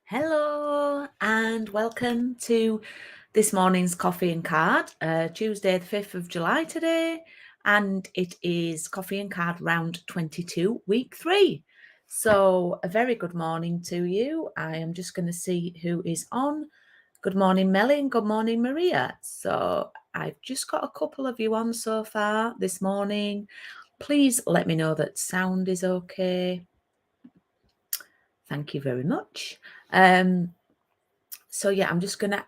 Hello and welcome to this morning's Coffee and Card, Tuesday the 5th of July today, and it is Coffee and Card round 22, week 3. So a very good morning to you. I am just going to see who is on. Good morning, Melly, and good morning, Maria. So I've just got a couple of you on so far this morning. Please let me know that sound is okay. Thank you very much. So yeah, I'm just going to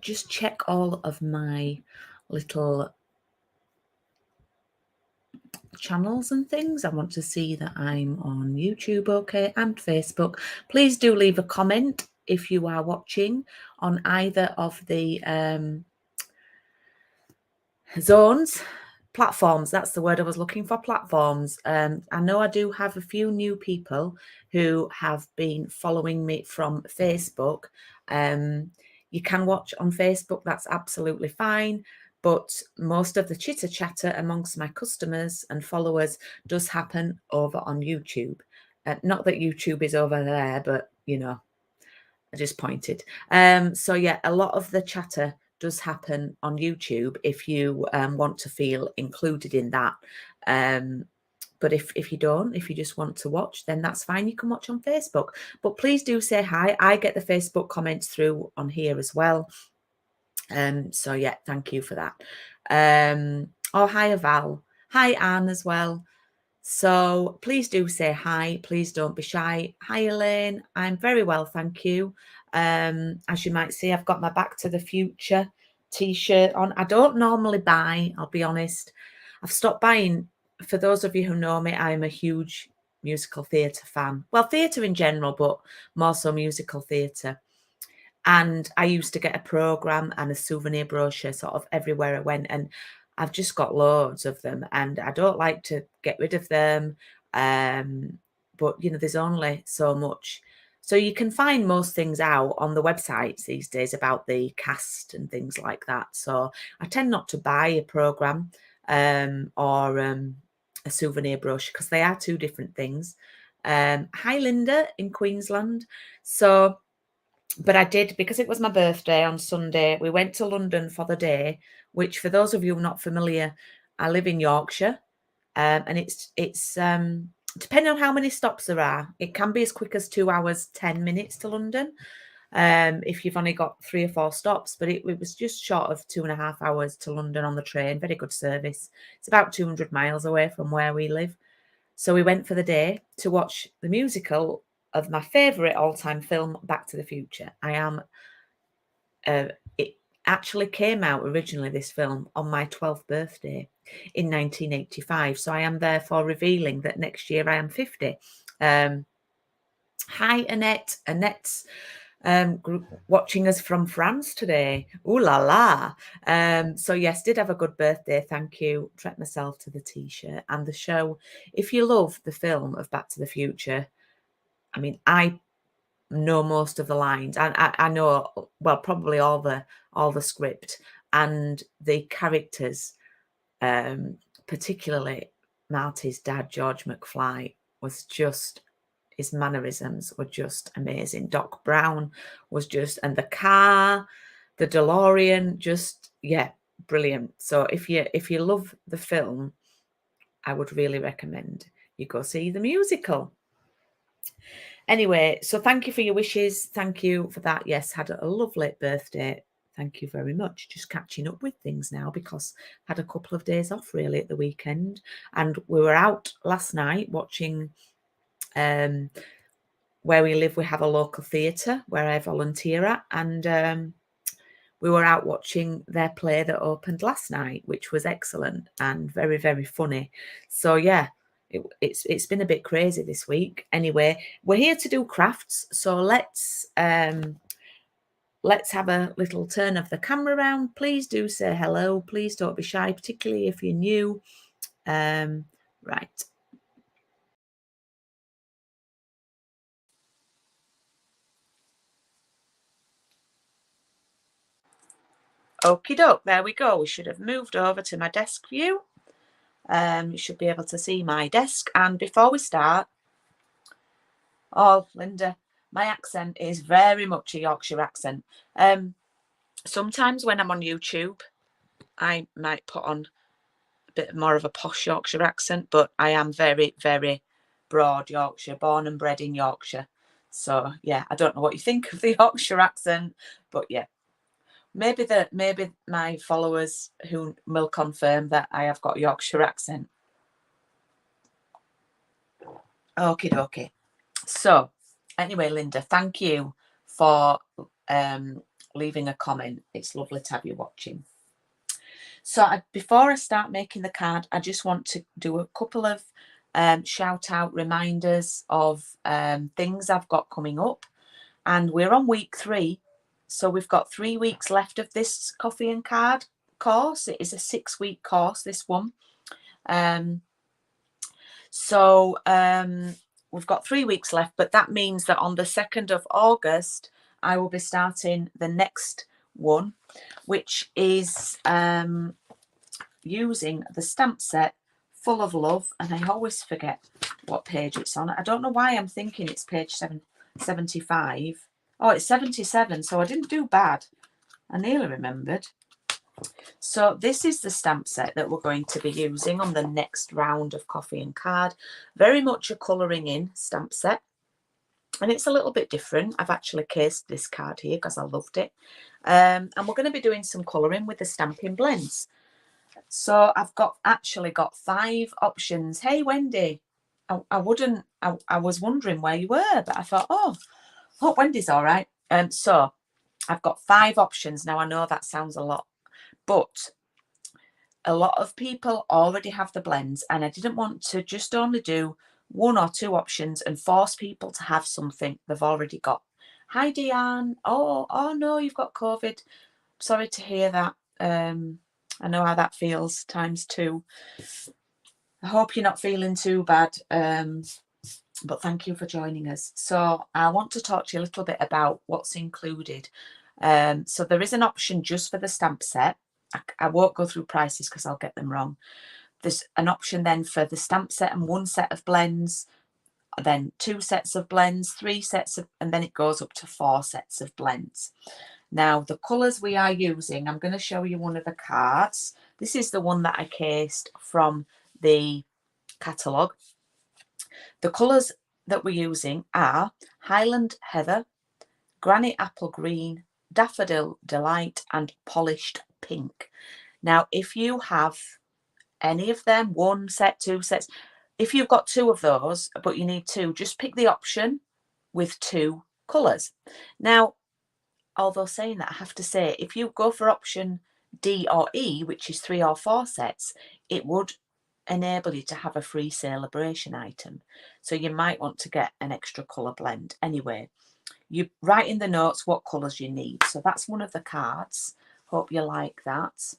check all of my little channels and things. I want to see that I'm on YouTube, okay, and Facebook. Please do leave a comment if you are watching on either of the zones. Platforms, that's the word I was looking for, platforms. I know I do have a few new people who have been following me from Facebook. You can watch on Facebook, that's absolutely fine, but most of the chitter chatter amongst my customers and followers does happen over on YouTube. Not that YouTube is over there, but you know, I just pointed. So yeah, a lot of the chatter does happen on YouTube if you want to feel included in that. But if you don't, if you just want to watch, then that's fine. You can watch on Facebook. But please do say hi. I get the Facebook comments through on here as well. So yeah, thank you for that. Oh, hi, Val. Hi, Anne as well. So please do say hi. Please don't be shy. Hi, Elaine. I'm very well, thank you. As you might see, I've got my Back to the Future t-shirt on. I don't normally buy, I'll be honest. I've stopped buying. For those of you who know me, I'm a huge musical theatre fan. Well, theatre in general, but more so musical theatre. And I used to get a programme and a souvenir brochure sort of everywhere I went. And I've just got loads of them and I don't like to get rid of them. But, you know, there's only so much. So you can find most things out on the websites these days about the cast and things like that. So I tend not to buy a programme or a souvenir brochure because they are two different things. Hi, Linda in Queensland. So... But I did, because it was my birthday on Sunday, we went to London for the day, which for those of you not familiar, I live in Yorkshire, and it's depending on how many stops there are, it can be as quick as 2 hours, 10 minutes to London, if you've only got 3 or 4 stops, but it was just short of 2.5 hours to London on the train. Very good service. It's about 200 miles away from where we live. So we went for the day to watch the musical of my favourite all-time film, Back to the Future. It actually came out originally, this film, on my 12th birthday in 1985. So I am therefore revealing that next year I am 50. Hi, Annette. Annette's group watching us from France today. Ooh la la. So yes, did have a good birthday, thank you. Treat myself to the t-shirt and the show. If you love the film of Back to the Future, I mean, I know most of the lines, and I know, well, probably all the script and the characters, particularly Marty's dad, George McFly, was just, his mannerisms were just amazing. Doc Brown was just, and the car, the DeLorean, just, yeah, brilliant. So if you love the film, I would really recommend you go see the musical. Anyway, so thank you for your wishes. Thank you for that. Yes, had a lovely birthday. Thank you very much. Just catching up with things now because I had a couple of days off really at the weekend. And we were out last night watching, where we live, we have a local theatre where I volunteer at. And we were out watching their play that opened last night, which was excellent and very, very funny. So yeah, it's been a bit crazy this week. Anyway, we're here to do crafts, so let's have a little turn of the camera around. Please do say hello. Please don't be shy, particularly if you're new. Right. Okie doke, there we go. We should have moved over to my desk view. You should be able to see my desk. And before we start, oh, Linda, My accent is very much a Yorkshire accent. Sometimes when I'm on YouTube, I might put on a bit more of a posh Yorkshire accent, but I am very, very broad Yorkshire, born and bred in Yorkshire. So yeah, I don't know what you think of the Yorkshire accent, but yeah, maybe my followers who will confirm that I have got a Yorkshire accent. Okie dokie. So anyway, Linda, thank you for leaving a comment. It's lovely to have you watching. So before I start making the card, I just want to do a couple of shout out reminders of things I've got coming up. And we're on week 3. So we've got 3 weeks left of this coffee and card course. It is a 6-week course, this one. We've got 3 weeks left, but that means that on the 2nd of August, I will be starting the next one, which is using the stamp set Full of Love. And I always forget what page it's on. I don't know why I'm thinking it's page 75. Oh, it's 77, so I didn't do bad. I nearly remembered. So this is the stamp set that we're going to be using on the next round of coffee and card. Very much a colouring in stamp set. And it's a little bit different. I've actually cased this card here because I loved it. And we're going to be doing some colouring with the Stampin' Blends. So I've actually got 5 options. Hey, Wendy. I was wondering where you were, but I thought, oh, hope Wendy's all right. So I've got 5 options. Now, I know that sounds a lot, but a lot of people already have the blends, and I didn't want to just only do 1 or 2 options and force people to have something they've already got. Hi, Deanne. Oh no, you've got COVID. Sorry to hear that. I know how that feels times 2. I hope you're not feeling too bad. But thank you for joining us. So I want to talk to you a little bit about what's included. So there is an option just for the stamp set. I won't go through prices because I'll get them wrong. There's an option then for the stamp set and 1 set of blends, then 2 sets of blends, 3 sets of, and then it goes up to 4 sets of blends. Now, the colours we are using, I'm going to show you one of the cards. This is the one that I cased from the catalogue. The colours that we're using are Highland Heather, Granny Apple Green, Daffodil Delight, and Polished Pink. Now, if you have any of them, 1 set, 2 sets, if you've got 2 of those, but you need 2, just pick the option with 2 colours. Now, although saying that, I have to say, if you go for option D or E, which is 3 or 4 sets, it would enable you to have a free celebration item. So you might want to get an extra colour blend. Anyway, you write in the notes what colours you need. So that's one of the cards. Hope you like that.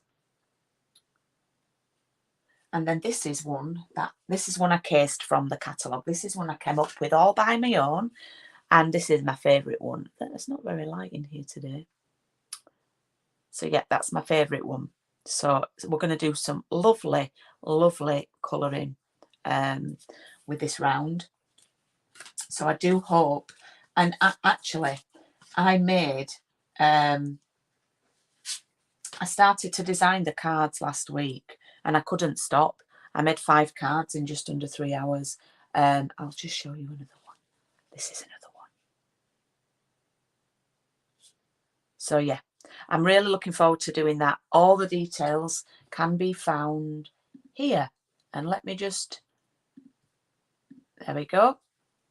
And then this is one I cased from the catalogue. This is one I came up with all by my own. And this is my favourite one. It's not very light in here today. So yeah, that's my favourite one. So we're going to do some lovely, lovely colouring with this round. So I do hope, and actually I made, I started to design the cards last week and I couldn't stop. I made 5 cards in just under 3 hours. I'll just show you another one. This is another one. So yeah, I'm really looking forward to doing that. All the details can be found here. And let me just, there we go.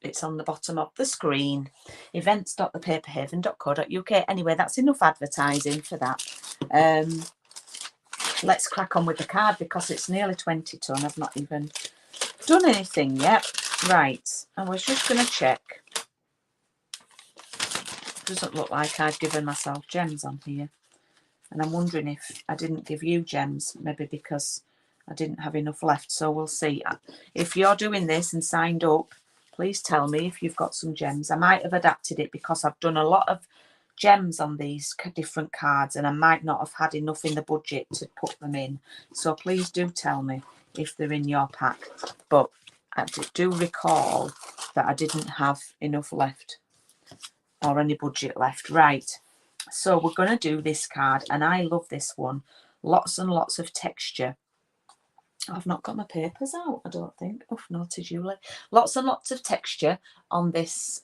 It's on the bottom of the screen. events.thepaperhaven.co.uk. Anyway, that's enough advertising for that. Let's crack on with the card because it's nearly 20 ton. I've not even done anything yet. Right, I was just going to check. Doesn't look like I've given myself gems on here. And I'm wondering if I didn't give you gems, maybe because I didn't have enough left. So we'll see. If you're doing this and signed up, please tell me if you've got some gems. I might have adapted it because I've done a lot of gems on these different cards and I might not have had enough in the budget to put them in. So please do tell me if they're in your pack. But I do recall that I didn't have enough left or any budget left. Right, so we're going to do this card, and I love this one. Lots and lots of texture. I've not got my papers out, I don't think. Oh, naughty Julie. Lots and lots of texture on this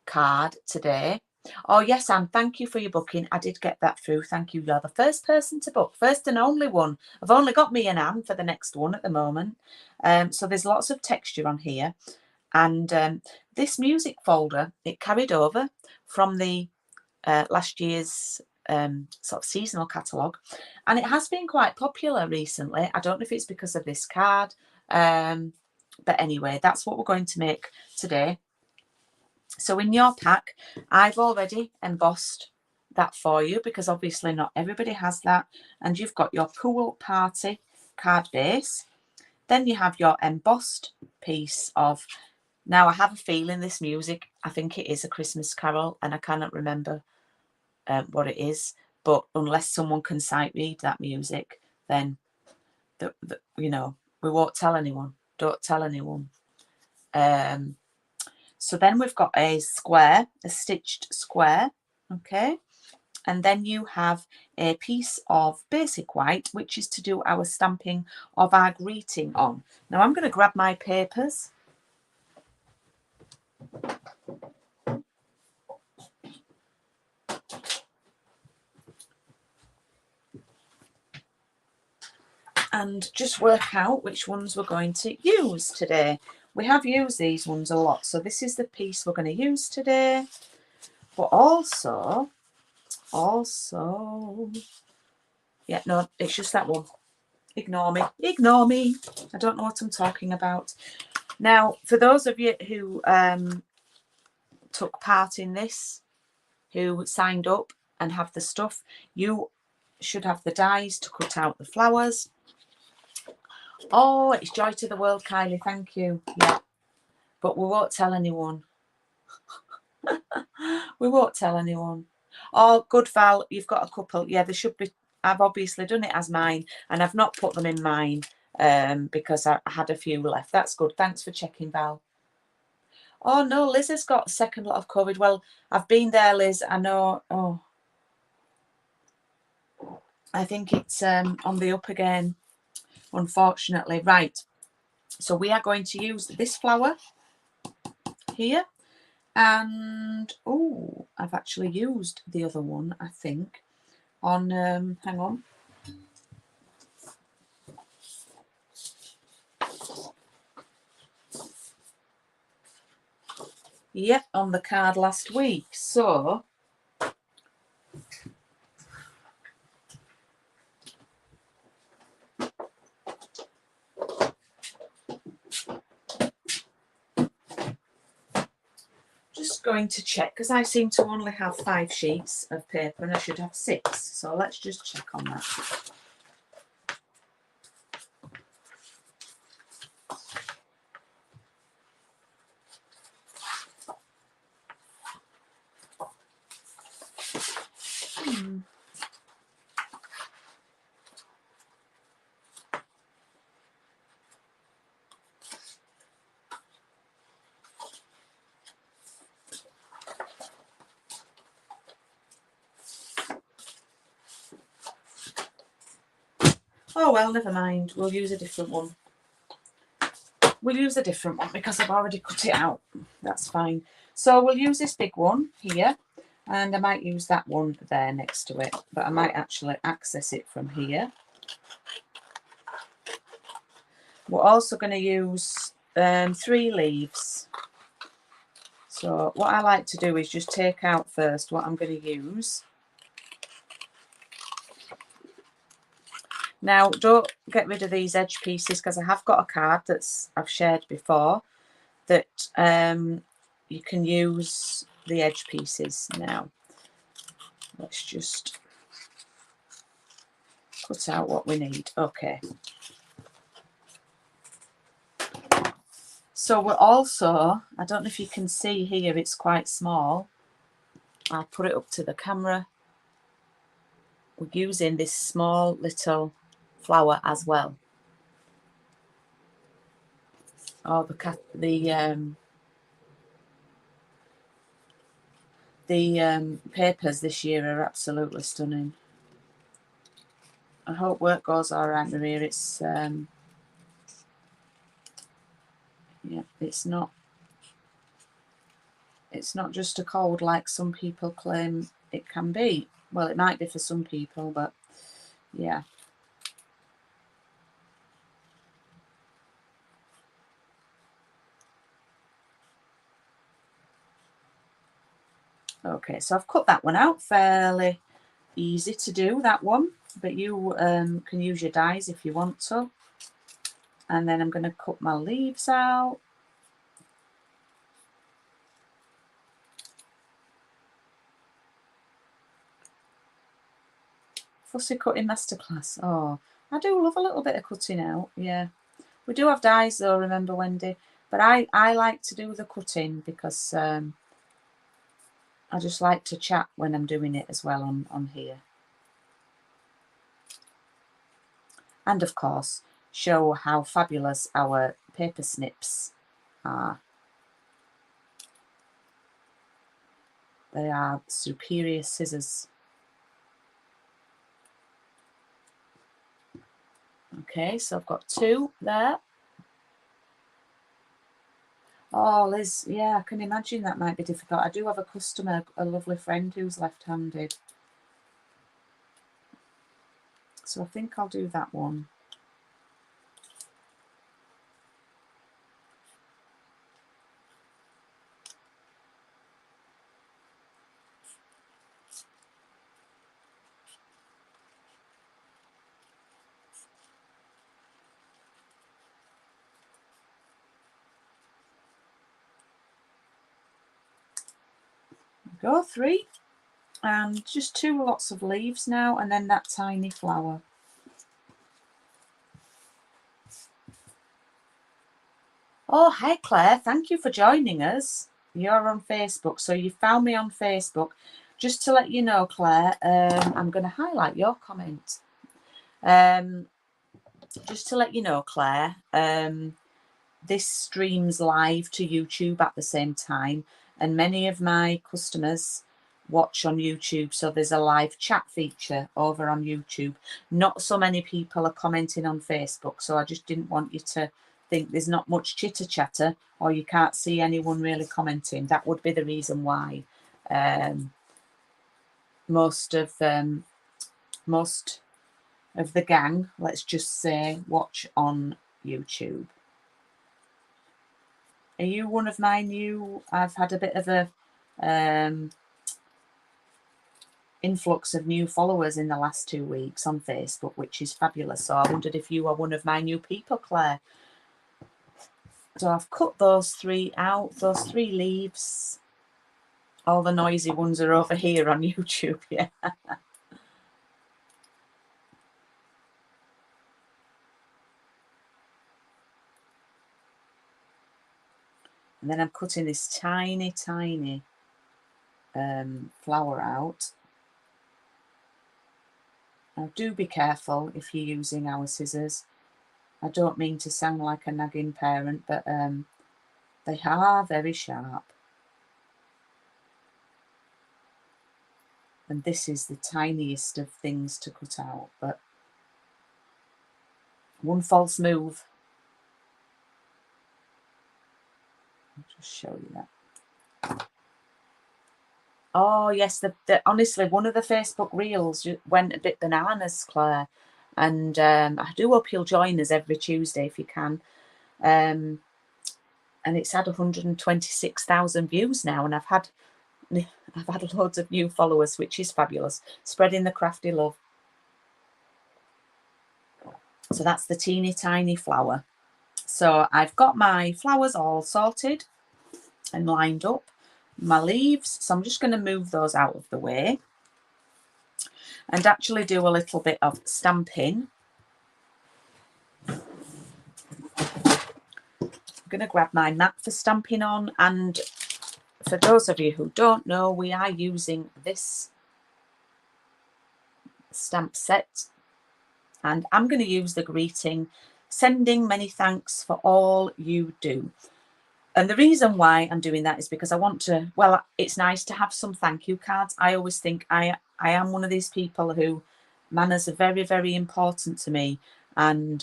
card today. Oh, yes, Anne, thank you for your booking. I did get that through. Thank you. You're the first person to book. First and only one. I've only got me and Anne for the next one at the moment. So there's lots of texture on here. And this music folder, it carried over from the last year's sort of seasonal catalogue, and it has been quite popular recently. I don't know if it's because of this card, but anyway, that's what we're going to make today. So in your pack, I've already embossed that for you, because obviously not everybody has that. And you've got your pool party card base. Then you have your embossed piece of, now I have a feeling this music, I think it is a Christmas carol, and I cannot remember what it is, but unless someone can sight read that music, then you know, we won't tell anyone. Don't tell anyone. So then we've got a square, a stitched square, okay, and then you have a piece of basic white, which is to do our stamping of our greeting on. Now I'm going to grab my papers. And just work out which ones we're going to use today. We have used these ones a lot, so this is the piece we're going to use today. But also, yeah, no, it's just that one. Ignore me. Ignore me. I don't know what I'm talking about. Now, for those of you who took part in this, who signed up and have the stuff, you should have the dies to cut out the flowers. Oh, it's joy to the world, Kylie. Thank you. Yeah, but we won't tell anyone. We won't tell anyone. Oh, good, Val. You've got a couple. Yeah, there should be. I've obviously done it as mine, and I've not put them in mine because I had a few left. That's good. Thanks for checking, Val. Oh, no, Liz has got a second lot of COVID. Well, I've been there, Liz. I know. Oh, I think it's on the up again, unfortunately. Right. So we are going to use this flower here. And, oh, I've actually used the other one, I think, on, hang on. Yep, on the card last week. So, just going to check, because I seem to only have 5 sheets of paper and I should have 6. So let's just check on that. Oh, well, never mind. We'll use a different one. We'll use a different one because I've already cut it out. That's fine. So we'll use this big one here, and I might use that one there next to it, but I might actually access it from here. We're also going to use 3 leaves. So what I like to do is just take out first what I'm going to use. Now, don't get rid of these edge pieces, because I have got a card that's I've shared before that you can use the edge pieces now. Let's just cut out what we need. Okay. So we're also, I don't know if you can see here, it's quite small. I'll put it up to the camera. We're using this small little flower as well. Oh, The papers this year are absolutely stunning. I hope work goes all right, Maria. It's yeah, it's not just a cold like some people claim it can be. Well, it might be for some people, but yeah. Okay, so I've cut that one out. Fairly easy to do, that one, but you can use your dies if you want to. And then I'm going to cut my leaves out. Fussy cutting masterclass. Oh, I do love a little bit of cutting out. Yeah, we do have dies though, remember, Wendy, but I like to do the cutting because I just like to chat when I'm doing it as well on here. And of course, show how fabulous our paper snips are. They are superior scissors. Okay, so I've got 2 there. Oh, Liz, yeah, I can imagine that might be difficult. I do have a customer, a lovely friend who's left-handed. So I think I'll do that one. Go 3. And just 2 lots of leaves now, and then that tiny flower. Oh, hi Claire, thank you for joining us. You're on Facebook, so you found me on Facebook. Just to let you know, Claire, I'm going to highlight your comment. Just to let you know, Claire, this streams live to YouTube at the same time, and many of my customers watch on YouTube, so there's a live chat feature over on YouTube. Not so many people are commenting on Facebook, so I just didn't want you to think there's not much chitter chatter or you can't see anyone really commenting. That would be the reason why. Most of the gang, let's just say, watch on YouTube. Are you one of my new? I've had a bit of a influx of new followers in the last 2 weeks on Facebook, which is fabulous. So I wondered if you are one of my new people, Claire. So I've cut those 3 out, those 3 leaves. All the noisy ones are over here on YouTube, yeah. And then I'm cutting this tiny, tiny flower out. Now do be careful if you're using our scissors. I don't mean to sound like a nagging parent, but they are very sharp. And this is the tiniest of things to cut out, but one false move. I'll just show you that. Oh yes, honestly, one of the Facebook reels went a bit bananas, Claire, and I do hope you'll join us every Tuesday if you can. And it's had 126,000 views now, and I've had loads of new followers, which is fabulous. Spreading the crafty love. So that's the teeny tiny flower. So I've got my flowers all sorted and lined up. My leaves, so I'm just going to move those out of the way and actually do a little bit of stamping. I'm going to grab my mat for stamping on, and for those of you who don't know, we are using this stamp set, and I'm going to use the greeting, sending many thanks for all you do. And the reason why I'm doing that is because I want to, well, it's nice to have some thank you cards. I always think I am one of these people who manners are very, very important to me. And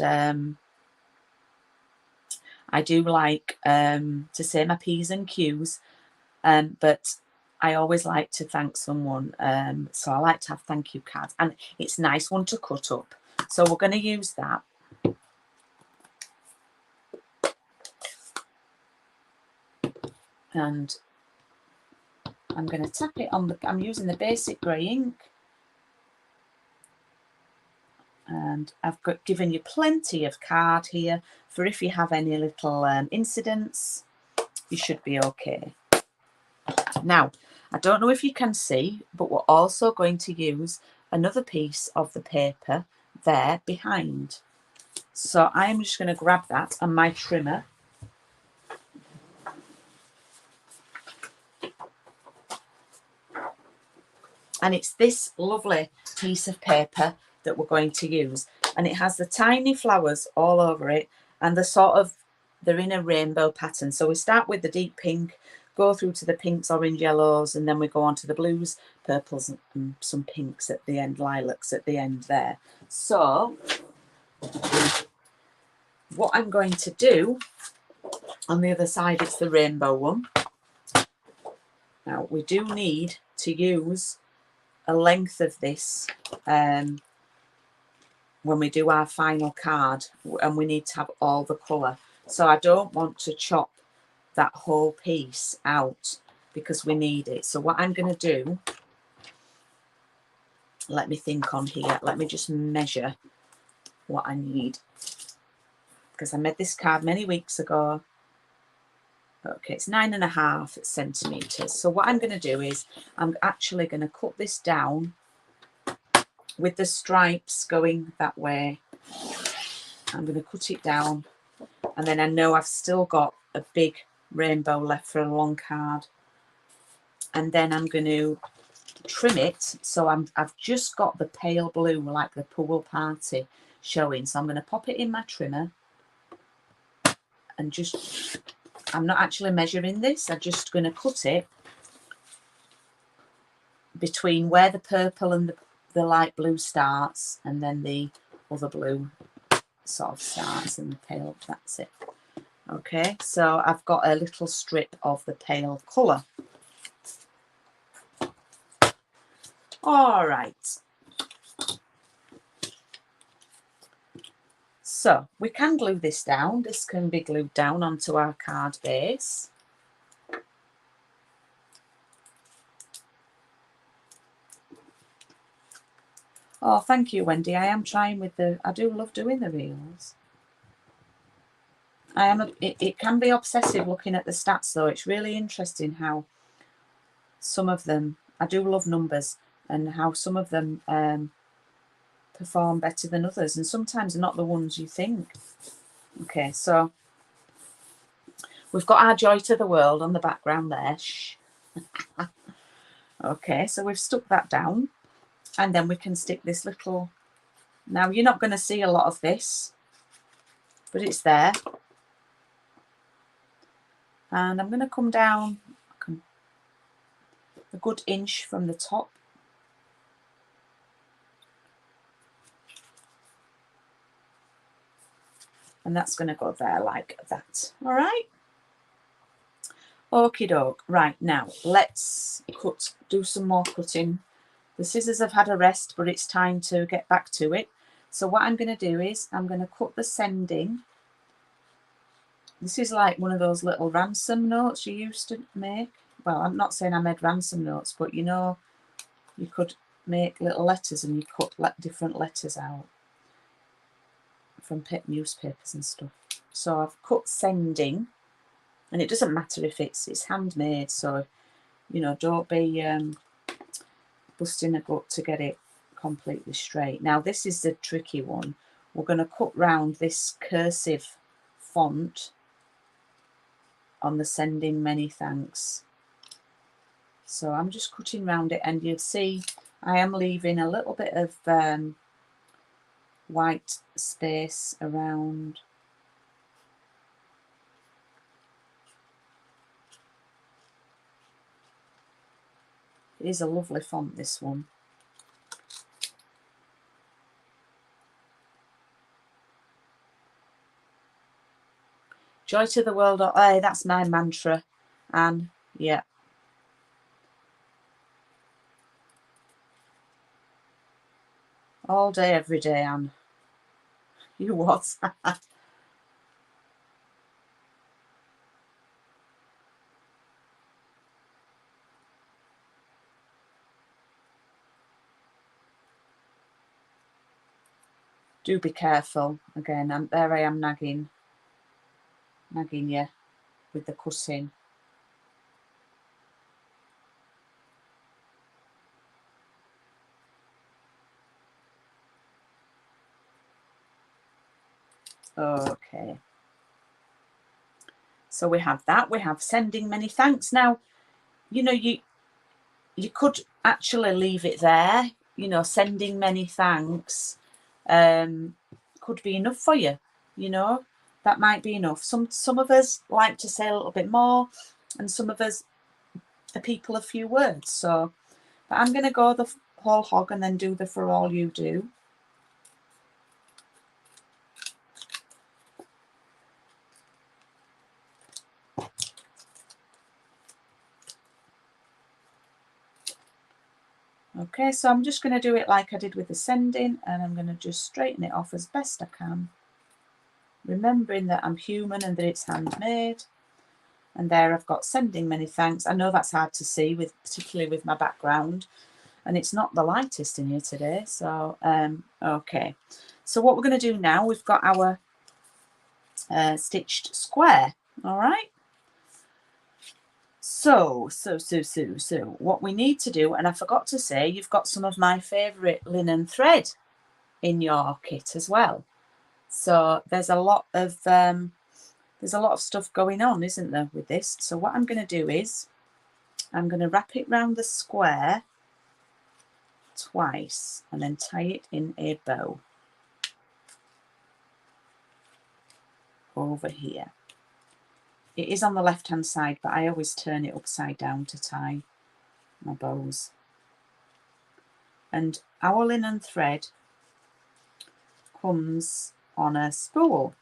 I do like to say my P's and Q's, but I always like to thank someone. So I like to have thank you cards, and it's a nice one to cut up. So we're going to use that. And I'm going to tap it on the, I'm using the basic grey ink. And I've given you plenty of card here for if you have any little incidents, you should be okay. Now, I don't know if you can see, but we're also going to use another piece of the paper there behind. So I'm just going to grab that and my trimmer. And it's this lovely piece of paper that we're going to use. And it has the tiny flowers all over it, and they're in a rainbow pattern. So we start with the deep pink, go through to the pinks, orange, yellows, and then we go on to the blues, purples, and some pinks at the end, lilacs at the end there. So what I'm going to do, on the other side, it's the rainbow one. Now, we do need to use a length of this when we do our final card, and we need to have all the colour. So I don't want to chop that whole piece out because we need it. So what I'm going to do, let me think on here, let me just measure what I need, because I made this card many weeks ago. Okay, it's 9.5 centimetres. So what I'm going to do is I'm actually going to cut this down with the stripes going that way. I'm going to cut it down, and then I know I've still got a big rainbow left for a long card. And then I'm going to trim it, so I've just got the pale blue, like the pool party, showing. So I'm going to pop it in my trimmer, and just, I'm not actually measuring this, I'm just going to cut it between where the purple and the light blue starts, and then the other blue sort of starts, and the pale, that's it. Okay, so I've got a little strip of the pale colour. All right. So we can glue this down. This can be glued down onto our card base. Oh, thank you, Wendy. I am trying with the, I do love doing the reels. It can be obsessive looking at the stats though. It's really interesting how some of them, I do love numbers, and how some of them perform better than others, and sometimes they're not the ones you think. Okay, so we've got our Joy to the World on the background there. Shh. Okay, so we've stuck that down, and then we can stick this little, now you're not going to see a lot of this, but it's there. And I'm going to come down a good inch from the top. And that's going to go there like that. All right. Okie doke. Right, now let's do some more cutting. The scissors have had a rest, but it's time to get back to it. So what I'm going to do is I'm going to cut the sending. This is like one of those little ransom notes you used to make. Well, I'm not saying I made ransom notes, but you know, you could make little letters and you cut different letters out from newspapers and stuff. So I've cut sending, and it doesn't matter if it's handmade, so you know, don't be busting a gut to get it completely straight. Now this is the tricky one. We're going to cut round this cursive font on the sending many thanks. So I'm just cutting round it, and you'll see I am leaving a little bit of white space around. is a lovely font, this one. Joy to the world. Hey, that's my mantra. And yeah. All day, every day, Anne. You what? Do be careful. Again, there I am nagging you with the cutting. Okay. So we have that. We have sending many thanks. Now, you know, you could actually leave it there. You know, sending many thanks could be enough for you. You know, that might be enough. Some of us like to say a little bit more, and some of us are people of few words. So, but I'm going to go the whole hog and then do the for all you do. Okay, so I'm just going to do it like I did with the sending, and I'm going to just straighten it off as best I can, remembering that I'm human and that it's handmade. And there I've got sending many thanks. I know that's hard to see, particularly with my background, and it's not the lightest in here today. So okay, so what we're going to do now, we've got our stitched square. All right. So what we need to do, and I forgot to say, you've got some of my favourite linen thread in your kit as well. So there's a lot of stuff going on, isn't there, with this? So what I'm going to do is I'm going to wrap it round the square twice and then tie it in a bow over here. It is on the left hand side, but I always turn it upside down to tie my bows. And our linen thread comes on a spool.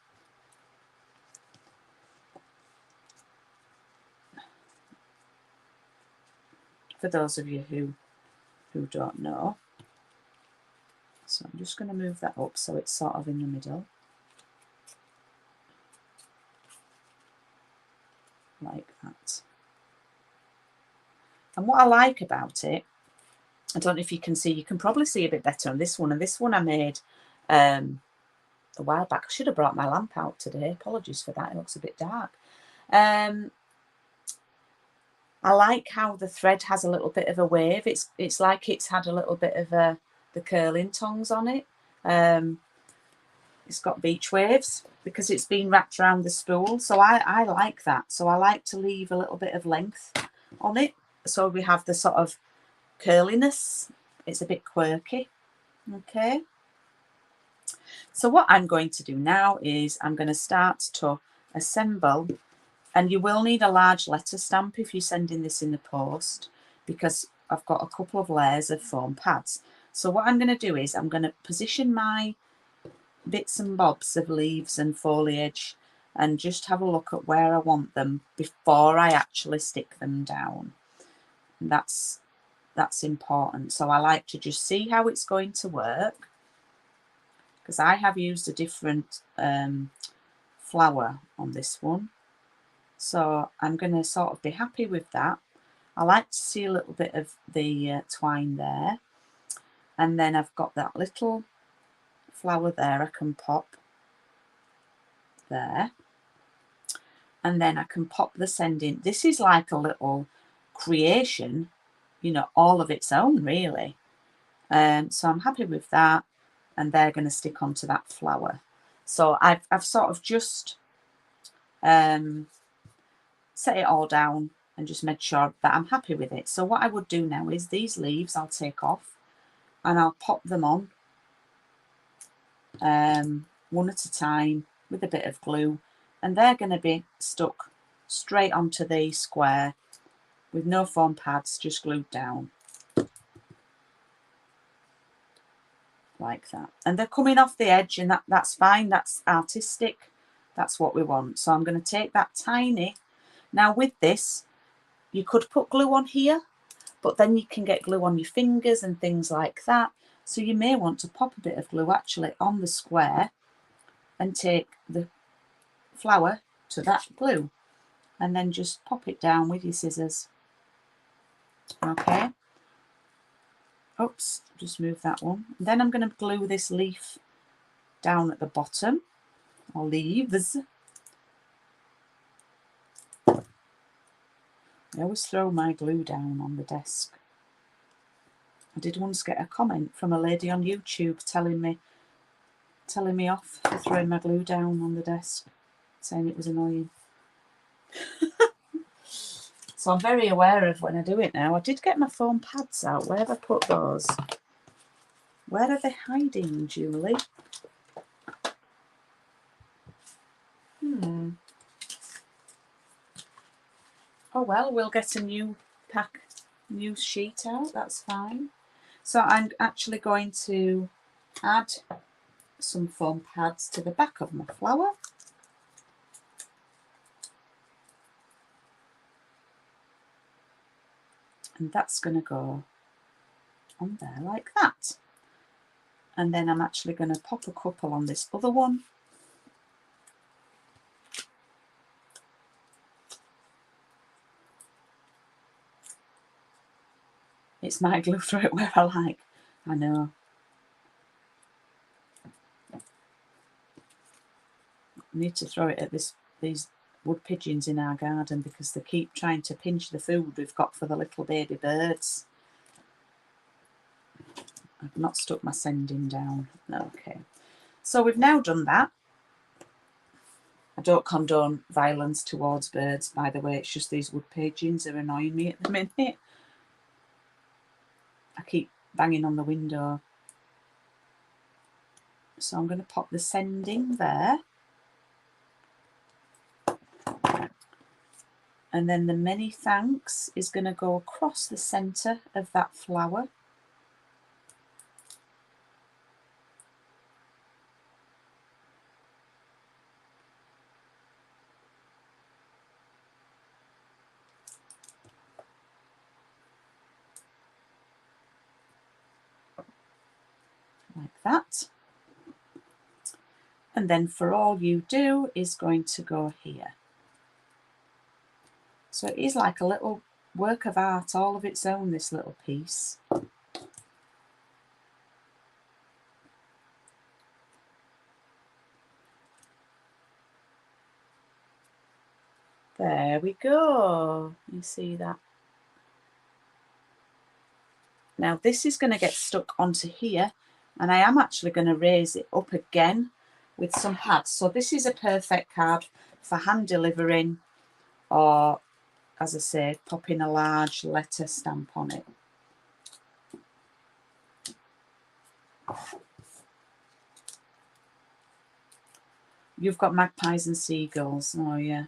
For those of you who don't know. So I'm just going to move that up so it's sort of in the middle. Like that. And what I like about it, I don't know if you can see, you can probably see a bit better on this one. And this one I made a while back. I should have brought my lamp out today. Apologies for that. It looks a bit dark. I like how the thread has a little bit of a wave. It's like it's had a little bit of the curling tongues on it. It's got beach waves because it's been wrapped around the spool. So I like that. So I like to leave a little bit of length on it. So we have the sort of curliness. It's a bit quirky. Okay. So what I'm going to do now is I'm going to start to assemble, and you will need a large letter stamp if you're sending this in the post, because I've got a couple of layers of foam pads. So what I'm going to do is I'm going to position my bits and bobs of leaves and foliage and just have a look at where I want them before I actually stick them down. And that's important. So I like to just see how it's going to work, because I have used a different flower on this one. So I'm going to sort of be happy with that. I like to see a little bit of the twine there. And then I've got that little flower there I can pop there. And then I can pop the sending. This is like a little creation, you know, all of its own, really. So I'm happy with that. And they're going to stick onto that flower. So I've sort of just set it all down and just made sure that I'm happy with it. So what I would do now is these leaves I'll take off and I'll pop them on one at a time with a bit of glue, and they're going to be stuck straight onto the square with no foam pads, just glued down. like that. And they're coming off the edge, and that's fine. That's artistic. That's what we want. So I'm going to take that tiny. Now with this, you could put glue on here, but then you can get glue on your fingers and things like that. So you may want to pop a bit of glue actually on the square and take the flower to that glue and then just pop it down with your scissors. Okay. Oops, just move that one. And then I'm going to glue this leaf down at the bottom, or leaves. I always throw my glue down on the desk. I did once get a comment from a lady on YouTube telling me off for throwing my glue down on the desk, saying it was annoying. So I'm very aware of when I do it now. I did get my foam pads out. Where have I put those? Where are they hiding, Julie? Oh well, we'll get a new sheet out, that's fine. So I'm actually going to add some foam pads to the back of my flower. And that's going to go on there like that. And then I'm actually going to pop a couple on this other one. It's my glue, throw it where I like. I know. I need to throw it at these wood pigeons in our garden because they keep trying to pinch the food we've got for the little baby birds. I've not stuck my sending down. Okay. So we've now done that. I don't condone violence towards birds, by the way. It's just these wood pigeons are annoying me at the minute. I keep banging on the window. So I'm going to pop the sending there. And then the many thanks is going to go across the centre of that flower. Like that. And then for all you do is going to go here. So it is like a little work of art all of its own, this little piece. There we go. You see that? Now this is going to get stuck onto here, and I am actually going to raise it up again with some pads. So this is a perfect card for hand delivering, or as I say, popping a large letter stamp on it. You've got magpies and seagulls. Oh yeah.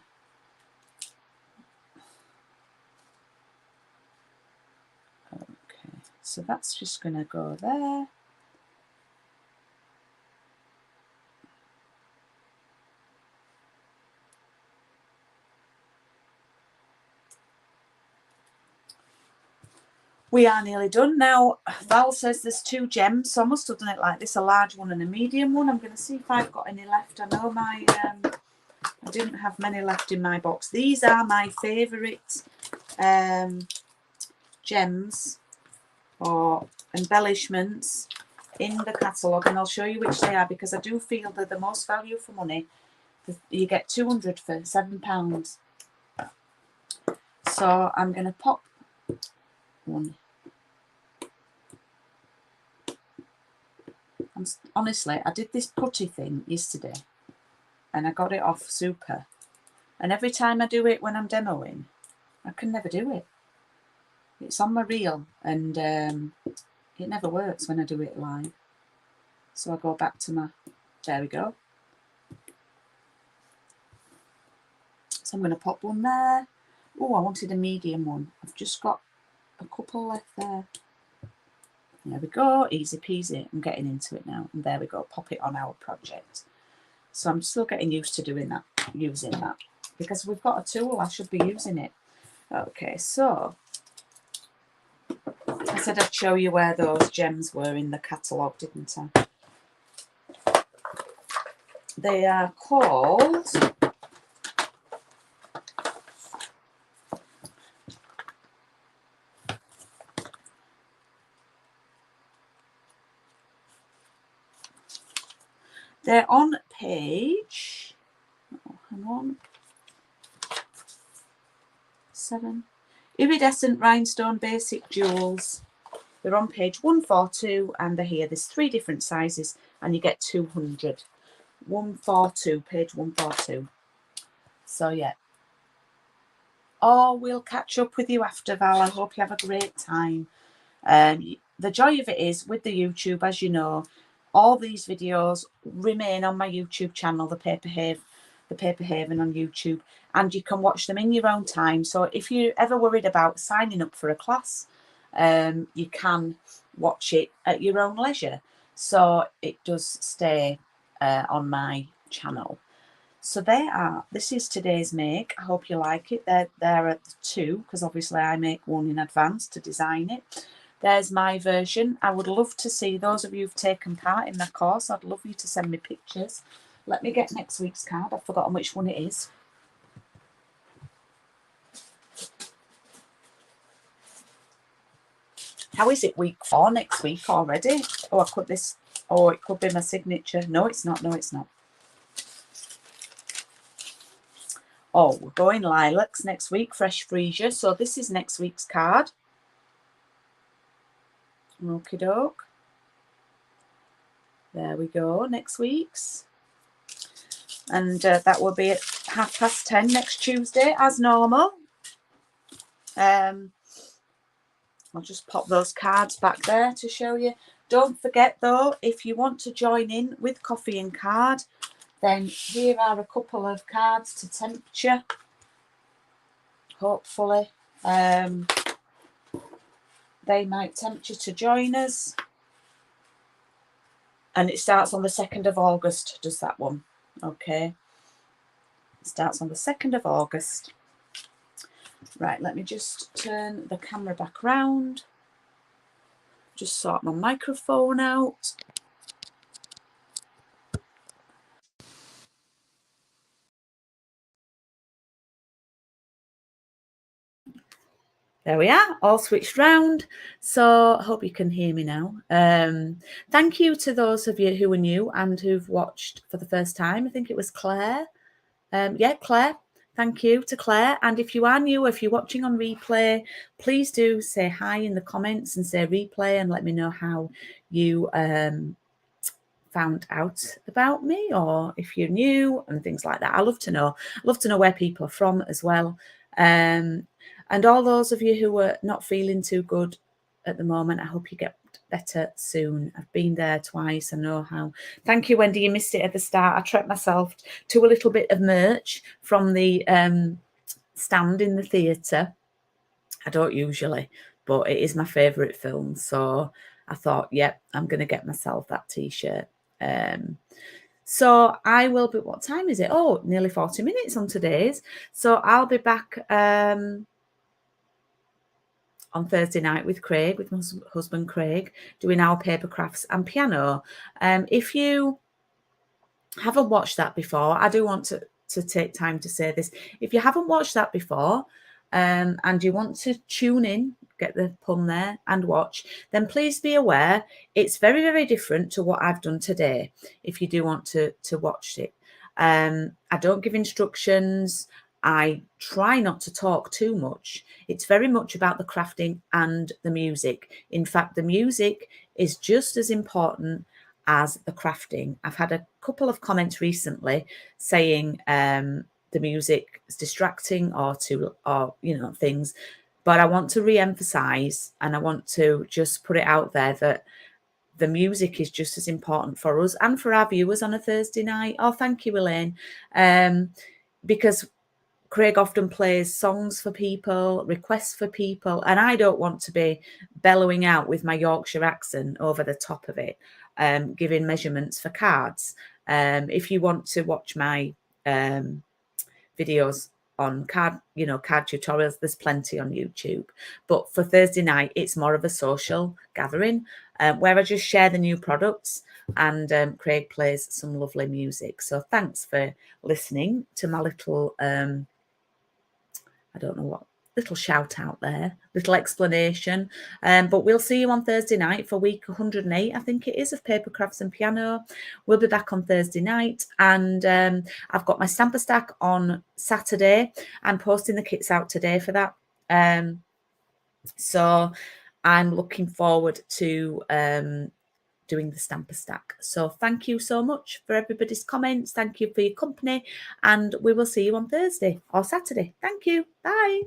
Okay, so that's just going to go there. We are nearly done. Now, Val says there's 2 gems, so I must have done it like this, a large one and a medium one. I'm going to see if I've got any left. I know I didn't have many left in my box. These are my favourite gems or embellishments in the catalogue, and I'll show you which they are because I do feel they're the most value for money. You get 200 for £7. So I'm going to pop one. Honestly, I did this putty thing yesterday and I got it off super. And every time I do it when I'm demoing, I can never do it. It's on my reel and it never works when I do it live. So I go back to my, there we go. So I'm going to pop one there. Oh, I wanted a medium one. I've just got a couple left there. There we go, easy peasy. I'm getting into it now. And there we go, pop it on our project. So I'm still getting used to doing that, using that. Because we've got a tool, I should be using it. Okay, so I said I'd show you where those gems were in the catalogue, didn't I? They are called they're on page, hang on, 7. Iridescent Rhinestone Basic Jewels. They're on page 142 and they're here. There's 3 different sizes and you get 200. 142, page 142. So yeah. Oh, we'll catch up with you after, Val. I hope you have a great time. The joy of it is with the YouTube, as you know, all these videos remain on my YouTube channel, the Paper Haven on YouTube, and you can watch them in your own time. So if you're ever worried about signing up for a class, you can watch it at your own leisure. So it does stay on my channel. So this is today's make. I hope you like it. They're at the 2, because obviously I make one in advance to design it. There's my version. I would love to see those of you who've taken part in the course. I'd love you to send me pictures. Let me get next week's card. I've forgotten which one it is. How is it week 4 next week already? Oh, it could be my signature. No, it's not. No, it's not. Oh, we're going lilacs next week, fresh freesia. So this is next week's card. Okie doke. There we go, next week's. And that will be at 10:30 next Tuesday, as normal. I'll just pop those cards back there to show you. Don't forget, though, if you want to join in with Coffee and Card, then here are a couple of cards to tempt you, hopefully. They might tempt you to join us. And it starts on the 2nd of August, does that one. Okay. It starts on the 2nd of August. Right, let me just turn the camera back round. Just sort my microphone out. There we are, all switched round. So I hope you can hear me now. Thank you to those of you who are new and who've watched for the first time. I think it was Claire. Yeah, Claire. Thank you to Claire. And if you are new, if you're watching on replay, please do say hi in the comments and say replay and let me know how you found out about me, or if you're new and things like that. I love to know. I love to know where people are from as well. And all those of you who are not feeling too good at the moment, I hope you get better soon. I've been there twice. I know how. Thank you, Wendy. You missed it at the start. I treated myself to a little bit of merch from the stand in the theatre. I don't usually, but it is my favourite film. So I thought, yep, I'm going to get myself that T-shirt. So I will be, what time is it? Oh, nearly 40 minutes on today's. So I'll be back on Thursday night with Craig, with my husband Craig, doing our paper crafts and piano. If you haven't watched that before, I do want to take time to say this. If you haven't watched that before and you want to tune in, get the pun there, and watch, then please be aware it's very, very different to what I've done today, if you do want to watch it. I don't give instructions. I try not to talk too much. It's very much about the crafting and the music. In fact, the music is just as important as the crafting. I've had a couple of comments recently saying the music is distracting or things, but I want to re-emphasize and I want to just put it out there that the music is just as important for us and for our viewers on a Thursday night. Oh, thank you, Elaine. Because Craig often plays songs for people, requests for people, and I don't want to be bellowing out with my Yorkshire accent over the top of it, giving measurements for cards. If you want to watch my videos on card tutorials, there's plenty on YouTube. But for Thursday night, it's more of a social gathering where I just share the new products, and Craig plays some lovely music. So thanks for listening to my little I don't know what little shout out there, little explanation. But we'll see you on Thursday night for week 108, I think it is, of Paper Crafts and Piano. We'll be back on Thursday night, and I've got my stamper stack on Saturday. I'm posting the kits out today for that. So I'm looking forward to doing the stamper stack. So thank you so much for everybody's comments. Thank you for your company, and we will see you on Thursday or Saturday. Thank you. Bye.